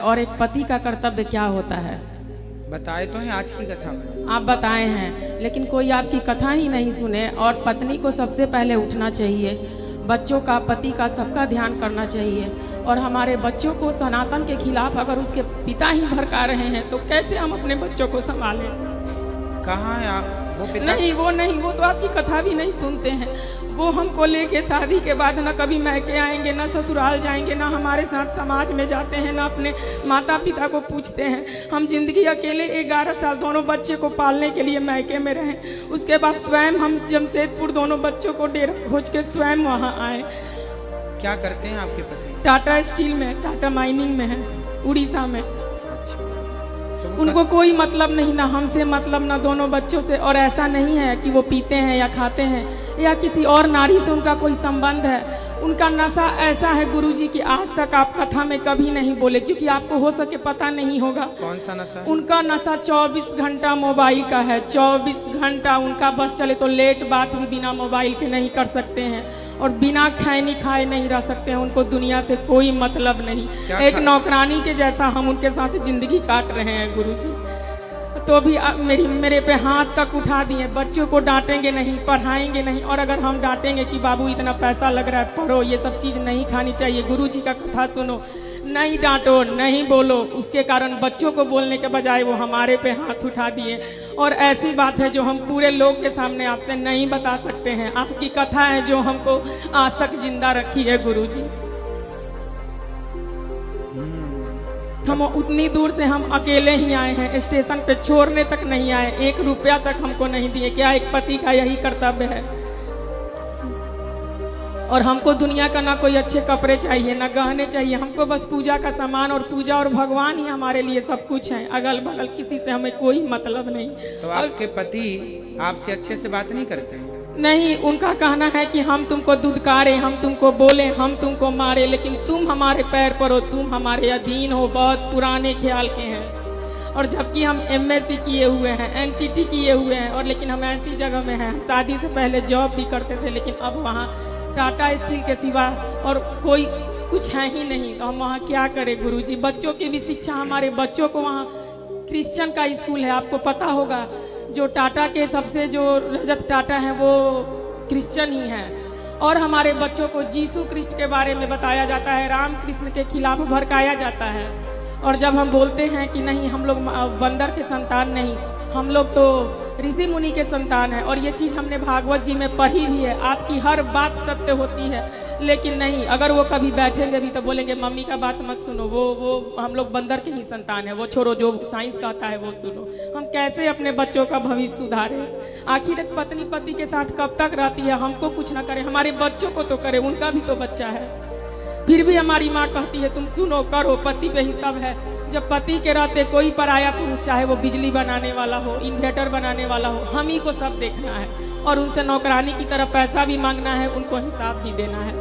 और एक पति का कर्तव्य क्या होता है? बताए तो हैं आज की कथा में। आप बताए हैं, लेकिन कोई आपकी कथा ही नहीं सुने। और पत्नी को सबसे पहले उठना चाहिए, बच्चों का, पति का, सबका ध्यान करना चाहिए। और हमारे बच्चों को सनातन के खिलाफ अगर उसके पिता ही भड़का रहे हैं तो कैसे हम अपने बच्चों को संभालें? कहाँ है आप? वो पिता नहीं, वो तो आपकी कथा भी नहीं सुनते हैं। वो हमको लेके शादी के बाद ना कभी मैके आएंगे, ना ससुराल जाएंगे, ना हमारे साथ समाज में जाते हैं, ना अपने माता पिता को पूछते हैं। हम जिंदगी अकेले 11 साल दोनों बच्चे को पालने के लिए मैके में रहे। उसके बाद स्वयं हम जमशेदपुर दोनों बच्चों को डेरा खोज के स्वयं वहाँ आए। क्या करते हैं आपके पति? टाटा स्टील में, टाटा माइनिंग में है, उड़ीसा में। अच्छा, तो उनको कोई मतलब नहीं, ना हमसे मतलब, ना दोनों बच्चों से। और ऐसा नहीं है कि वो पीते हैं या खाते हैं या किसी और नारी से उनका कोई संबंध है। उनका नशा ऐसा है गुरुजी कि आज तक आप कथा में कभी नहीं बोले, क्योंकि आपको हो सके पता नहीं होगा। कौन सा नशा? उनका नशा 24 घंटा मोबाइल का है। 24 घंटा उनका बस चले तो लेट बात भी बिना मोबाइल के नहीं कर सकते हैं, और बिना खैनी खाए नहीं रह सकते हैं। उनको दुनिया से कोई मतलब नहीं। एक नौकरानी के जैसा हम उनके साथ जिंदगी काट रहे हैं गुरुजी। तो भी मेरे पे हाथ तक उठा दिए। बच्चों को डांटेंगे नहीं, पढ़ाएंगे नहीं। और अगर हम डांटेंगे कि बाबू इतना पैसा लग रहा है, पढ़ो, ये सब चीज़ नहीं खानी चाहिए, गुरुजी का कथा सुनो, नहीं डांटो, नहीं बोलो, उसके कारण बच्चों को बोलने के बजाय वो हमारे पे हाथ उठा दिए। और ऐसी बात है जो हम पूरे लोग के सामने आपसे नहीं बता सकते हैं। आपकी कथा है जो हमको आज तक जिंदा रखी है गुरुजी। हम उतनी दूर से हम अकेले ही आए हैं, स्टेशन पे छोड़ने तक नहीं आए, 1 रुपया तक हमको नहीं दिए। क्या एक पति का यही कर्तव्य है? और हमको दुनिया का ना कोई अच्छे कपड़े चाहिए, ना गहने चाहिए। हमको बस पूजा का सामान, और पूजा और भगवान ही हमारे लिए सब कुछ है। अगल बगल किसी से हमें कोई मतलब नहीं। तो आपके पति आपसे अच्छे से बात नहीं करते हैं? नहीं, उनका कहना है कि हम तुमको दुदकारे, हम तुमको बोले, हम तुमको मारे, लेकिन तुम हमारे पैर पर हो, तुम हमारे अधीन हो। बहुत पुराने ख्याल के हैं। और जबकि हम MSc किए हुए हैं, NTT किए हुए हैं, और लेकिन हम ऐसी जगह में हैं। शादी से पहले जॉब भी करते थे, लेकिन अब वहाँ टाटा स्टील के सिवा और कोई कुछ है ही नहीं। तो हम वहाँ क्या करें गुरुजी? बच्चों की भी शिक्षा, हमारे बच्चों को वहाँ क्रिश्चियन का स्कूल है, आपको पता होगा। जो टाटा के सबसे जो रजत टाटा है वो क्रिश्चियन ही है। और हमारे बच्चों को यीशु क्रिस्ट के बारे में बताया जाता है, राम कृष्ण के खिलाफ भड़काया जाता है। और जब हम बोलते हैं कि नहीं, हम लोग बंदर के संतान नहीं, हम लोग तो ऋषि मुनि के संतान है। और ये चीज़ हमने भागवत जी में पढ़ी भी है। आपकी हर बात सत्य होती है, लेकिन नहीं, अगर वो कभी बैठेंगे भी तो बोलेंगे मम्मी का बात मत सुनो, वो हम लोग बंदर के ही संतान है, वो छोड़ो, जो साइंस कहता है वो सुनो। हम कैसे अपने बच्चों का भविष्य सुधारें? आखिर एक पत्नी पति के साथ कब तक रहती है? हमको कुछ ना करे, हमारे बच्चों को तो करे, उनका भी तो बच्चा है। फिर भी हमारी माँ कहती है तुम सुनो, करो, पति पे ही सब है। जब पति के रहते कोई पराया पुरुष, चाहे वो बिजली बनाने वाला हो, इन्वर्टर बनाने वाला हो, हम ही को सब देखना है। और उनसे नौकरानी की तरह पैसा भी मांगना है, उनको हिसाब भी देना है।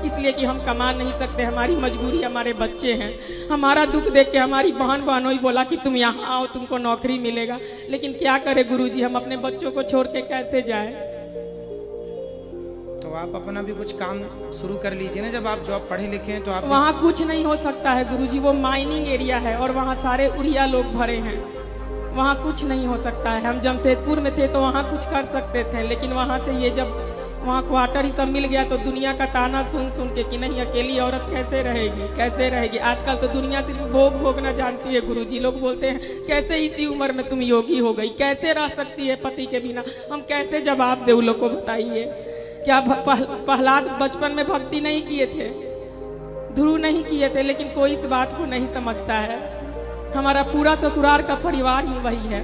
इसलिए कि हम कमा नहीं सकते, हमारी मजबूरी, हमारे बच्चे हैं। हमारा दुख देख के हमारी बहन बहनोई बोला कि तुम यहाँ आओ, तुमको नौकरी मिलेगा। लेकिन क्या करें गुरुजी, हम अपने बच्चों को छोड़ के कैसे जाए? तो आप अपना भी कुछ काम शुरू कर लीजिए ना। जब आप जॉब पढ़े लिखे हैं तो आप वहाँ कुछ नहीं हो सकता है गुरुजी, वो माइनिंग एरिया है और वहाँ सारे उड़िया लोग भरे हैं। वहाँ कुछ नहीं हो सकता है। हम जमशेदपुर में थे तो वहाँ कुछ कर सकते थे, लेकिन वहाँ से ये जब वहाँ क्वार्टर ही सब मिल गया तो दुनिया का ताना सुन सुन के कि नहीं, अकेली औरत कैसे रहेगी, कैसे रहेगी। आजकल तो दुनिया सिर्फ भोग भोगना जानती है गुरुजी। लोग बोलते हैं कैसे इसी उम्र में तुम योगी हो गई, कैसे रह सकती है पति के बिना? हम कैसे जवाब दे उन लोग को, बताइए। क्या प्रहलाद बचपन में भक्ति नहीं किए थे, ध्रुव नहीं किए थे, लेकिन कोई इस बात को नहीं समझता है। हमारा पूरा ससुराल का परिवार ही वही है।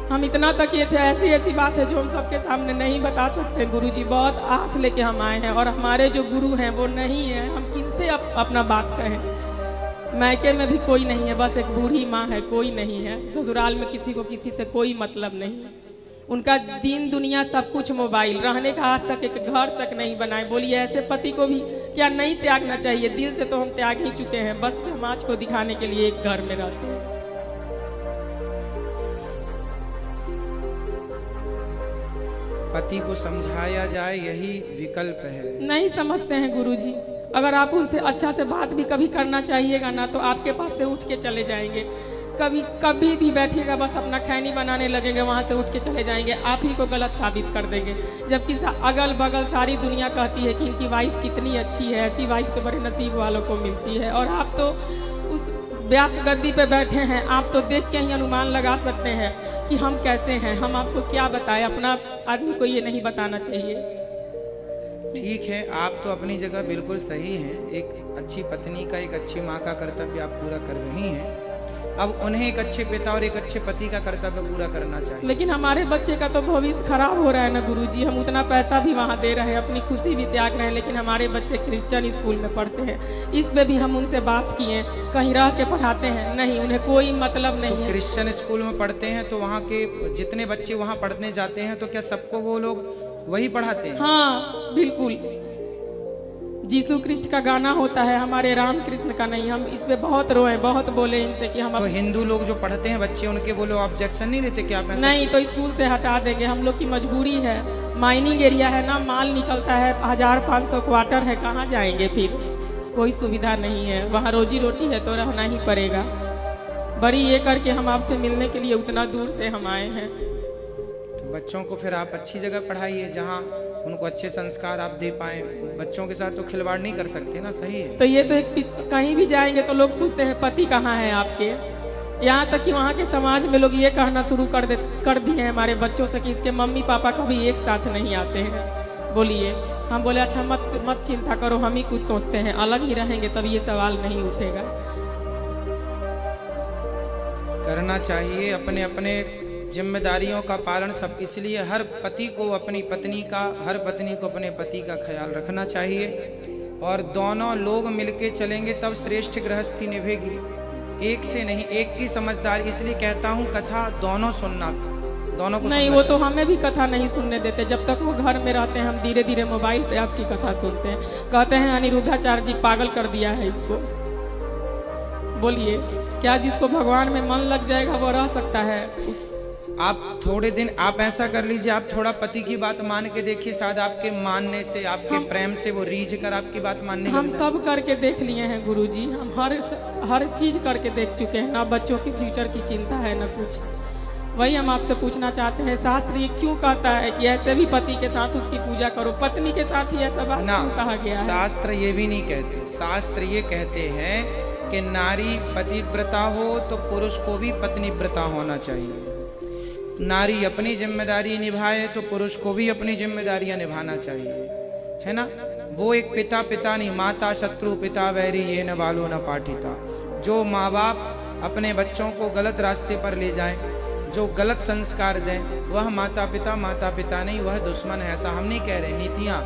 हम इतना तक ये थे, ऐसी ऐसी बात है जो हम सबके सामने नहीं बता सकते गुरुजी। बहुत आस लेके हम आए हैं, और हमारे जो गुरु हैं वो नहीं है। हम किनसे अपना बात कहें? मैके में भी कोई नहीं है, बस एक बूढ़ी माँ है, कोई नहीं है। ससुराल में किसी को किसी से कोई मतलब नहीं है। उनका दीन दुनिया सब कुछ मोबाइल, रहने का आज तक एक घर तक नहीं बनाए। बोलिए ऐसे पति को भी क्या नहीं त्यागना चाहिए? दिल से तो हम त्याग ही चुके हैं, बस समाज को दिखाने के लिए एक घर में रहते हैं। पति को समझाया जाए, यही विकल्प है। नहीं समझते हैं गुरुजी। अगर आप उनसे अच्छा से बात भी कभी करना चाहिएगा ना तो आपके पास से उठ के चले जाएंगे। कभी भी बैठिएगा बस अपना खैनी बनाने लगेंगे, वहाँ से उठ के चले जाएंगे, आप ही को गलत साबित कर देंगे। जबकि अगल बगल सारी दुनिया कहती है कि इनकी वाइफ कितनी अच्छी है, ऐसी वाइफ तो बड़े नसीब वालों को मिलती है। और आप तो उस व्यास गद्दी पे बैठे हैं, आप तो देख के ही अनुमान लगा सकते हैं कि हम कैसे हैं। हम आपको क्या बताएं, अपना आदमी को ये नहीं बताना चाहिए। ठीक है, आप तो अपनी जगह बिल्कुल सही हैं। एक अच्छी पत्नी का, एक अच्छी माँ का कर्तव्य आप पूरा कर रही हैं। अब उन्हें एक अच्छे पिता और एक अच्छे पति का कर्तव्य पूरा करना चाहिए। लेकिन हमारे बच्चे का तो भविष्य खराब हो रहा है ना गुरुजी। हम उतना पैसा भी वहाँ दे रहे हैं, अपनी खुशी भी त्याग रहे हैं, लेकिन हमारे बच्चे क्रिश्चियन स्कूल में पढ़ते हैं। इस पे भी हम उनसे बात किए, कहीं रह के पढ़ाते हैं, नहीं, उन्हें कोई मतलब नहीं है। क्रिश्चियन स्कूल में पढ़ते हैं तो वहाँ के जितने बच्चे वहाँ पढ़ने जाते हैं तो क्या सबको वो लोग वही पढ़ाते हैं? हाँ बिल्कुल, जीसू कृष्ण का गाना होता है, हमारे राम कृष्ण का नहीं। हम इस पे बहुत रोए, बहुत बोले इनसे कि हम तो हिंदू लोग जो पढ़ते हैं बच्चे, उनके वो लोग ऑब्जेक्शन नहीं लेते क्या? नहीं, तो स्कूल से हटा देंगे, हम लोग की मजबूरी है। माइनिंग एरिया है ना, माल निकलता है, 1500 क्वार्टर है, कहाँ जाएंगे फिर? कोई सुविधा नहीं है वहाँ, रोजी रोटी है तो रहना ही पड़ेगा। बड़ी ये करके हम आपसे मिलने के लिए उतना दूर से हम आए हैं। तो बच्चों को फिर आप अच्छी जगह पढ़ाइए जहाँ उनको अच्छे संस्कार आप दे पाए। बच्चों के साथ तो खिलवाड़ नहीं कर सकते ना, सही है। तो ये तो कहीं भी जाएंगे तो लोग पूछते हैं पति कहाँ है आपके। यहाँ तक कि वहाँ के समाज में लोग ये कहना शुरू कर दिए हैं हमारे बच्चों से कि इसके मम्मी पापा कभी एक साथ नहीं आते हैं। बोलिए, हम बोले अच्छा मत चिंता करो, हम ही कुछ सोचते हैं, अलग ही रहेंगे तब ये सवाल नहीं उठेगा। करना चाहिए अपने अपने जिम्मेदारियों का पालन सब। इसलिए हर पति को अपनी पत्नी का, हर पत्नी को अपने पति का ख्याल रखना चाहिए और दोनों लोग मिलके चलेंगे तब श्रेष्ठ गृहस्थी निभेगी। एक से नहीं, एक की समझदारी। इसलिए कहता हूँ कथा दोनों सुनना, दोनों को नहीं, वो तो हमें भी कथा नहीं सुनने देते। जब तक वो घर में रहते हैं हम धीरे धीरे मोबाइल पे आपकी कथा सुनते हैं। कहते हैं अनिरुद्धाचार्य जी पागल कर दिया है इसको। बोलिए, क्या जिसको भगवान में मन लग जाएगा वो रह सकता है? आप थोड़े दिन आप ऐसा कर लीजिए, आप थोड़ा पति की बात मान के देखिए, शायद आपके मानने से, आपके प्रेम से वो रीझ कर आपकी बात मानने हम सब करके देख लिए हैं गुरुजी, हम हर चीज करके देख चुके हैं। ना बच्चों की फ्यूचर की चिंता है ना कुछ। वही हम आपसे पूछना चाहते हैं, शास्त्र ये क्यों कहता है कि ऐसे भी पति के साथ उसकी पूजा करो, पत्नी के साथ ही ऐसा बात क्यों कहा गया है? शास्त्र ये भी नहीं कहते। शास्त्र ये कहते हैं कि नारी पतिव्रता हो तो पुरुष को भी पत्नीव्रता होना चाहिए। नारी अपनी जिम्मेदारी निभाए तो पुरुष को भी अपनी जिम्मेदारियां निभाना चाहिए, है ना? वो एक पिता नहीं, माता शत्रु पिता वैरी ये न बालो न पाठिता। जो माँ बाप अपने बच्चों को गलत रास्ते पर ले जाएं, जो गलत संस्कार दें, वह माता पिता नहीं, वह दुश्मन है। ऐसा हम नहीं कह रहे। नीतियाँ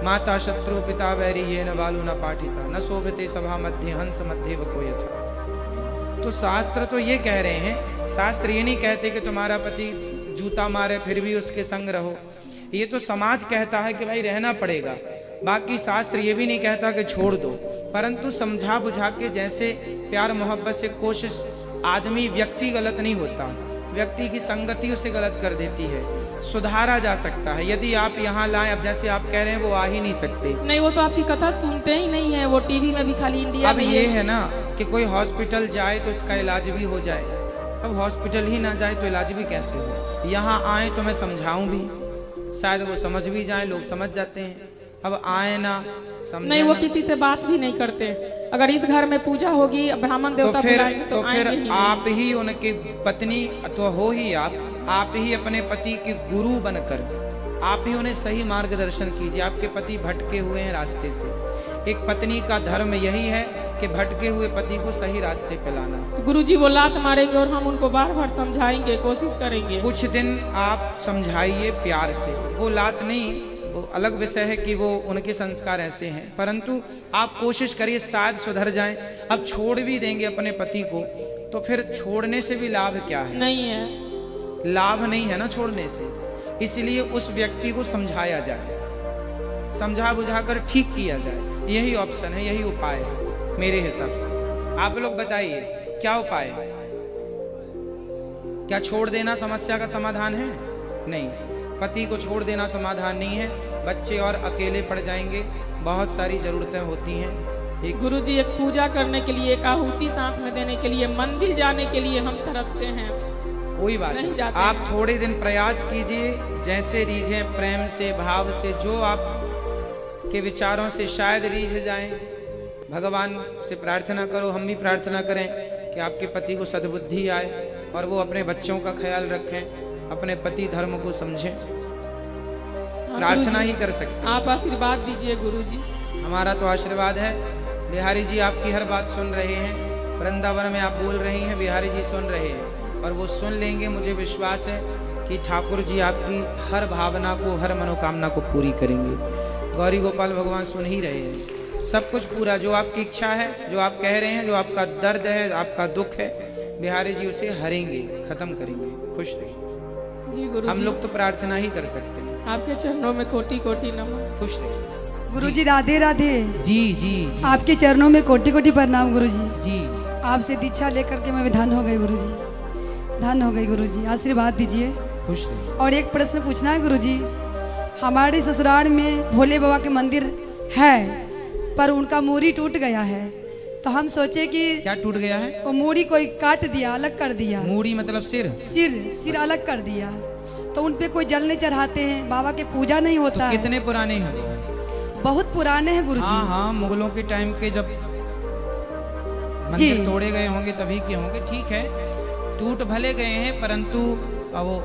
माता शत्रु पिता वैरी ये न बालो न पाठिता, न शोभिते सभा मध्य हंस मध्य वको यथा। तो शास्त्र तो ये कह रहे हैं, शास्त्र ये नहीं कहते कि तुम्हारा पति जूता मारे फिर भी उसके संग रहो। ये तो समाज कहता है कि भाई रहना पड़ेगा। बाकी शास्त्र ये भी नहीं कहता कि छोड़ दो, परंतु समझा बुझा के, जैसे प्यार मोहब्बत से कोशिश। आदमी व्यक्ति गलत नहीं होता, व्यक्ति की संगति उसे गलत कर देती है। सुधारा जा सकता है यदि आप यहाँ लाएं। अब जैसे आप कह रहे हैं वो आ ही नहीं सकते। नहीं, वो तो आपकी कथा सुनते ही नहीं है, वो टीवी में भी खाली इंडिया अब ये है ना कि कोई हॉस्पिटल जाए तो उसका इलाज भी हो जाए। अब हॉस्पिटल ही ना जाए तो इलाज भी कैसे हो? यहाँ आए तो मैं समझाऊं भी, शायद वो समझ भी जाए, लोग समझ जाते हैं। अब आए ना समझे नहीं, वो किसी से बात भी नहीं करते। अगर इस घर में पूजा होगी, ब्राह्मण देवता बुलाएंगे तो फिर आप ही उनके पत्नी तो हो ही, आप ही अपने पति के गुरु बनकर आप ही उन्हें सही मार्गदर्शन कीजिए। आपके पति भटके हुए हैं रास्ते से। एक पत्नी का धर्म यही है कि भटके हुए पति को सही रास्ते पे लाना। तो गुरुजी वो लात मारेंगे और हम उनको बार बार समझाएंगे, कोशिश करेंगे। कुछ दिन आप समझाइए प्यार से, वो लात नहीं, वो अलग विषय है कि वो उनके संस्कार ऐसे हैं, परंतु आप कोशिश करिए शायद सुधर जाएं। अब छोड़ भी देंगे अपने पति को तो फिर छोड़ने से भी लाभ क्या है? नहीं है, लाभ नहीं है ना छोड़ने से। इसलिए उस व्यक्ति को समझाया जाए, समझा बुझाकर ठीक किया जाए। यही ऑप्शन है, यही उपाय है मेरे हिसाब से। आप लोग बताइए क्या उपाय है? क्या छोड़ देना समस्या का समाधान है? नहीं, पति को छोड़ देना समाधान नहीं है। बच्चे और अकेले पड़ जाएंगे, बहुत सारी ज़रूरतें होती हैं। एक गुरुजी एक पूजा करने के लिए, एक आहुति साथ में देने के लिए, मंदिर जाने के लिए हम तरसते हैं, कोई बात नहीं नहीं, जाते आप हैं। थोड़े दिन प्रयास कीजिए, जैसे रीझें प्रेम से, भाव से, जो आप के विचारों से शायद रीझ जाएं। भगवान से प्रार्थना करो, हम भी प्रार्थना करें कि आपके पति को सद्बुद्धि आए और वो अपने बच्चों का ख्याल रखें, अपने पति धर्म को समझें। प्रार्थना गुरुजी, ही कर सकते हैं। आप आशीर्वाद दीजिए गुरुजी। हमारा तो आशीर्वाद है। बिहारी जी आपकी हर बात सुन रहे हैं, वृंदावन में आप बोल रही हैं, बिहारी जी सुन रहे हैं और वो सुन लेंगे। मुझे विश्वास है कि ठाकुर जी आपकी हर भावना को, हर मनोकामना को पूरी करेंगे। गौरी गोपाल भगवान सुन ही रहे हैं, सब कुछ पूरा, जो आपकी इच्छा है, जो आप कह रहे हैं, जो आपका दर्द है, आपका दुख है, बिहारी जी उसे हरेंगे, खत्म करेंगे। खुश रहिए। जी गुरुजी, हम लोग तो प्रार्थना ही कर सकते हैं। आपके चरणों में कोटि कोटि नमन। खुश रहिए। गुरुजी राधे राधे। जी जी जी आपके चरणों में कोटि कोटि प्रणाम गुरुजी। जी। आपसे दीक्षा लेकर के मैं धन हो गई गुरुजी, धन हो गई गुरुजी, आशीर्वाद दीजिए। खुश रहिए। और एक प्रश्न पूछना है गुरुजी, हमारे ससुराल में भोले बाबा के मंदिर है पर उनका मूरी टूट गया है, तो हम सोचे कि क्या टूट गया है? वो मूरी कोई काट दिया, अलग कर दिया, मूड़ी मतलब सिर? सिर अलग कर दिया, तो उन पे कोई जल नहीं चढ़ाते हैं, बाबा के पूजा नहीं तो होता है। कितने पुराने हैं? बहुत पुराने हैं गुरुजी। हाँ हाँ, मुगलों के टाइम के जब जी। मंदिर तोड़े गए होंगे तभी के होंगे। ठीक है, टूट भले गए हैं परंतु वो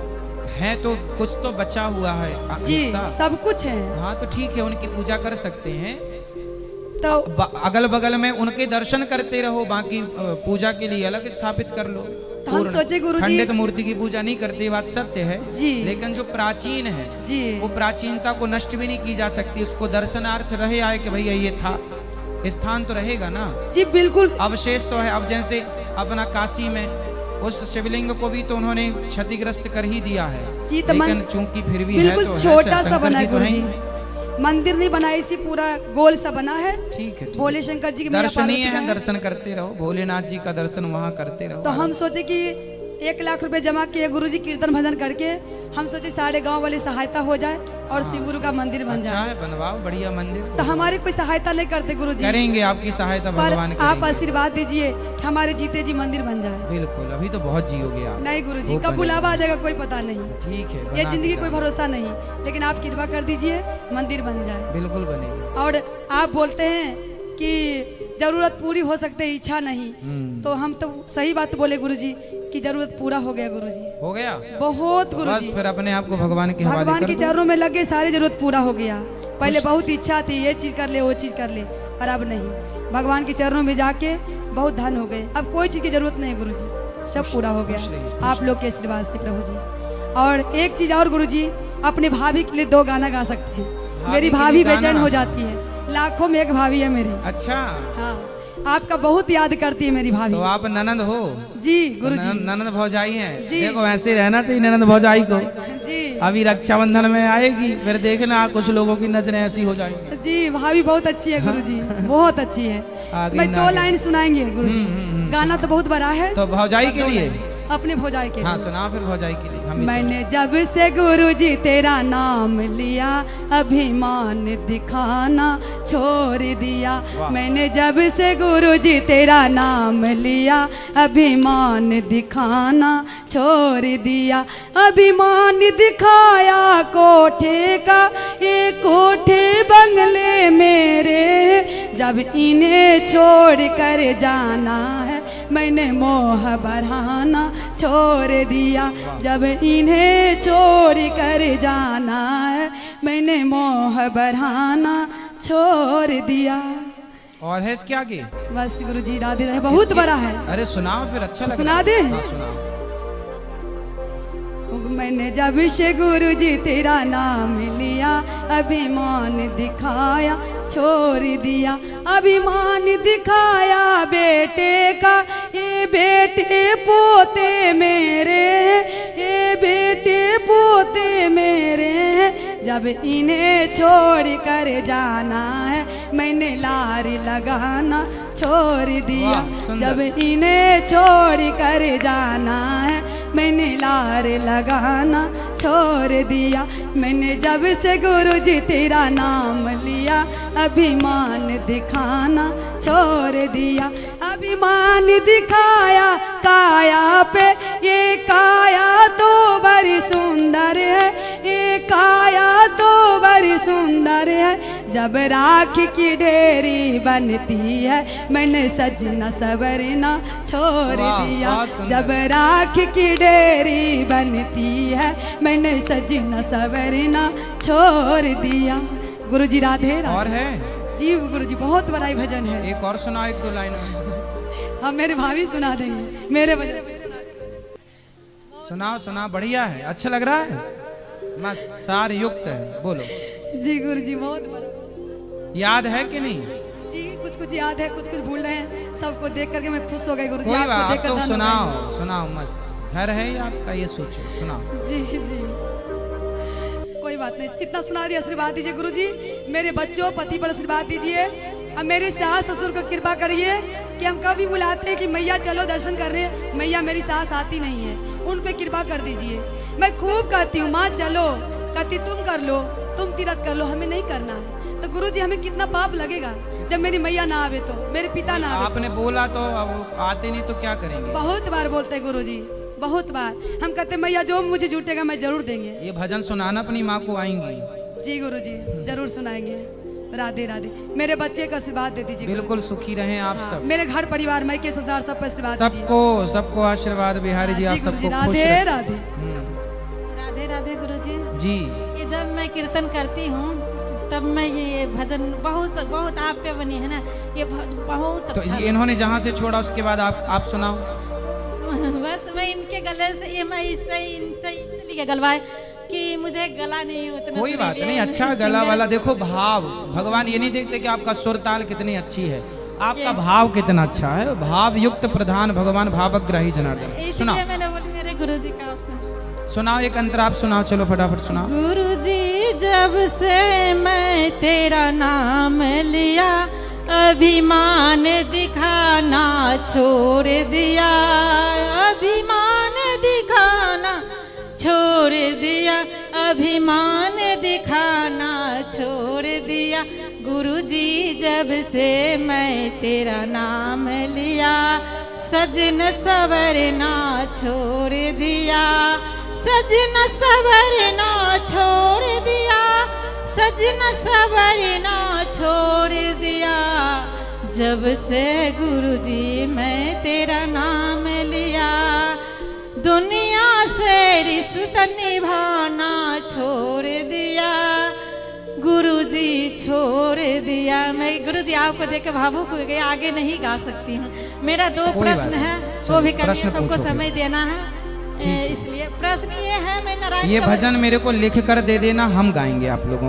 है तो कुछ तो बचा हुआ है जी, हिस्सा। सब कुछ है। हाँ तो ठीक है, उनकी पूजा कर सकते हैं। तो अगल बगल में उनके दर्शन करते रहो, बाकी पूजा के लिए अलग स्थापित कर लो। तो हम सोचे गुरुजी, खंडित मूर्ति की पूजा नहीं करते, ये बात सत्य है जी। लेकिन जो प्राचीन है जी वो प्राचीनता को नष्ट भी नहीं की जा सकती। उसको दर्शनार्थ रहे आए कि भैया ये था, स्थान तो रहेगा ना, जी बिल्कुल। अवशेष तो है। अब जैसे अपना काशी में उस शिवलिंग को भी तो उन्होंने क्षतिग्रस्त कर ही दिया है, जी, तो लेकिन चूंकि फिर भी है बिल्कुल तो है, छोटा सा शंकर बना जी है तो हैं गुरुजी, ही। मंदिर नहीं बना, इसी पूरा गोल सा बना है। ठीक है, भोले शंकर जी की मैया दर्शनीय पार्वती का है, दर्शन करते रहो, भोलेनाथ जी का दर्शन वहाँ करते रहो। तो हम सोचे कि 1 लाख रुपए जमा किए गुरुजी, कीर्तन भजन करके हम सोचे सारे गांव वाले सहायता हो जाए और शिव गुरु का मंदिर बन अच्छा जाए। है, बनवाओ बढ़िया मंदिर। तो हमारे कोई सहायता नहीं करते गुरुजी, करेंगे आपकी सहायता, पर भगवान आप करेंगे। आशीर्वाद दीजिए कि हमारे जीते जी मंदिर बन जाए। बिल्कुल, अभी तो बहुत जियोगे आप। नहीं गुरुजी, वो कब बनेगा। बुलावा आ जाएगा कोई पता नहीं, ठीक है, ये बना जिंदगी के कोई जाना। भरोसा नहीं, लेकिन आप कृपा कर दीजिए मंदिर बन जाए। बिल्कुल बनेगा। और आप बोलते हैं कि जरूरत पूरी हो सकती है, इच्छा नहीं, तो हम तो सही बात बोले गुरुजी कि जरूरत पूरा हो गया गुरुजी, हो गया बहुत बस, गुरुजी। फिर अपने आप को भगवान के हवाले भगवान कर के दो। चरणों में लगे, सारी जरूरत पूरा हो गया। पहले बहुत इच्छा थी ये चीज कर ले, वो चीज कर ले, पर अब नहीं। भगवान के चरणों में जाके बहुत धन हो गए, अब कोई चीज की जरूरत नहीं गुरुजी, सब पूरा हो खुश रहिए, गया आप लोग के आशीर्वाद से प्रभु जी। और एक चीज और गुरुजी, अपने भाभी के लिए 2 गाना गा सकते हैं। मेरी के लिए भाभी गाना? बेचैन हो जाती है, लाखों में एक भाभी है मेरी। अच्छा, हाँ, आपका बहुत याद करती है मेरी भाभी। तो आप ननद हो? जी गुरुजी। ननद भौजाई हैं। जी। देखो ऐसे रहना चाहिए ननद भौजाई को। जी अभी रक्षाबंधन में आएगी, फिर देखना कुछ लोगों की नजरें ऐसी हो जाएंगी। जी, भाभी बहुत अच्छी है गुरुजी, बहुत अच्छी है। आगे मैं ना 2 आगे। लाइन सुनाएंगे गुरुजी, गाना तो बहुत बड़ा है। तो भौजाई के लिए अपने भौजाई के हाँ लिए। सुना, फिर भौजाई के लिए हम भी मैंने जब से गुरुजी तेरा नाम लिया, अभिमान दिखाना छोड़ दिया। वाह। मैंने जब से गुरुजी तेरा नाम लिया, अभिमान दिखाना छोड़ दिया। अभिमान दिखाया कोठे का, ये कोठे बंगले मेरे, जब इन्हें छोड़ कर जाना है मैंने मोह बढ़ाना छोड़ दिया। जब इन्हें छोड़ कर जाना है मैंने मोह बढ़ाना छोड़ दिया। और है इसके आगे? बस गुरुजी राधे राधे, बहुत बड़ा है। अरे सुनाओ फिर, अच्छा लगा। सुना दे? हाँ सुनाओ। मैंने जब से गुरुजी तेरा नाम लिया, अभिमान दिखाया छोड़ दिया। अभिमान दिखाया बेटे का, ये बेटे पोते मेरे, ये बेटे पोते मेरे, जब इन्हें छोड़ कर जाना है मैंने लारी लगाना छोड़ दिया। वाह, सुंदर। जब इन्हें छोड़ कर जाना है मैंने लार लगाना छोड़ दिया। मैंने जब से गुरु जी तेरा नाम लिया, अभिमान दिखाना छोड़ दिया। अभिमान दिखाया काया पे, ये काया तो बड़ी सुंदर है, ये काया तो बड़ी सुंदर है। जब राख की ढेरी बनती है, मैंने सजना सवरना छोड़ दिया। जब राख की ढेरी बनती है, मैंने सजना सवरना छोड़ दिया। गुरुजी राधे राधे। और है जी गुरुजी, बहुत बड़ा भजन है। एक और सुनाओ, एक दो लाइन हम मेरे भाभी सुना देंगे मेरे वजह से। सुनाओ सुनाओ, बढ़िया है, अच्छा लग रहा है, मस्त सार युक्त है, बोलो। जी गुरुजी बहुत बड़ा। याद है कि नहीं? जी कुछ कुछ याद है, कुछ कुछ भूल रहे हैं। सबको देख करके मैं खुश हो गई गुरुजी। कोई आपको बात, देखकर तो धन्य हो सुनाओ सुनाओ, मस्त घर है ये आपका, ये सोचो, सुनाओ। गई। जी जी कोई बात नहीं, इतना सुना दिया। आशीर्वाद दीजिए गुरुजी, मेरे बच्चों पति पर आशीर्वाद दीजिए। अब मेरे सास ससुर को कृपा करिए कि हम कभी बुलाते हैं कि मैया चलो दर्शन कर रहे हैं, मैया मेरी सास आती नहीं है, उन पे कृपा कर दीजिए। मैं खूब कहती हूँ माँ चलो, कहती तुम कर लो, तुम तीरथ कर लो, हमें नहीं करना है। तो गुरुजी हमें कितना पाप लगेगा जब मेरी मैया ना आवे, तो मेरे पिता ना आवे। आपने बोला तो, अब आते नहीं तो क्या करेंगे? बहुत बार बोलते हैं गुरुजी, बहुत बार हम कहते मैया जो मुझे जुटेगा मैं जरूर देंगे। ये भजन सुनाना अपनी माँ को आएंगी। जी गुरुजी जरूर सुनाएंगे। राधे राधे। मेरे बच्चे का आशीर्वाद दे दीजिए। बिल्कुल सुखी रहें आप सब। मेरे घर परिवार में के ससुराल सब पर आशीर्वाद दीजिए। सबको सबको आशीर्वाद बिहारी जी, आप सबको खुश राधे रखें। राधे। राधे राधे गुरुजी। जी ये जब मैं कीर्तन करती हूँ तब मैं ये भजन बहुत बहुत आप पे बनी है ना, ये बहुत तो अच्छा इन्होंने जहाँ से छोड़ा उसके बाद आप सुनाओ। बस मैं इनके गले से ये मैं इनसे इसलिए गलवाए कि मुझे गला नहीं उतना। कोई बात नहीं, अच्छा गला वाला। देखो भाव, भगवान ये नहीं देखते कि आपका सुर ताल कितनी अच्छी है, आपका भाव कितना अच्छा है। भाव युक्त प्रधान भगवान भावग्राही जनार्दन। सुनाओ इसलिए मैंने बोली मेरे गुरुजी का ऑप्शन। सुनाओ एक अंतर आप सुनाओ, चलो फटाफट सुनाओ। गुरुजी जब से मैं तेरा नाम लिया, अभिमान दिखाना छोड़ दिया, अभिमान दिखाना छोड़ दिया, अभिमान दिखाना छोड़ दिया। गुरुजी जब से मैं तेरा नाम लिया, सजन सवरना छोड़ दिया, सजन सवरना छोड़ दिया, सजन सवरना छोड़ दिया। जब से गुरुजी मैं तेरा नाम लिया, दुनिया से रिश्ता निभाना छोड़ दिया, गुरुजी छोड़ दिया। मैं गुरुजी आपको देख के भावुक हो गई, आगे नहीं गा सकती हूँ। मेरा दो प्रश्न है, वो भी करिए, सबको समय देना है। इसलिए प्रश्न ये है, मैं नारायण ये भजन मेरे को लिख कर दे देना, हम गाएंगे आप लोगों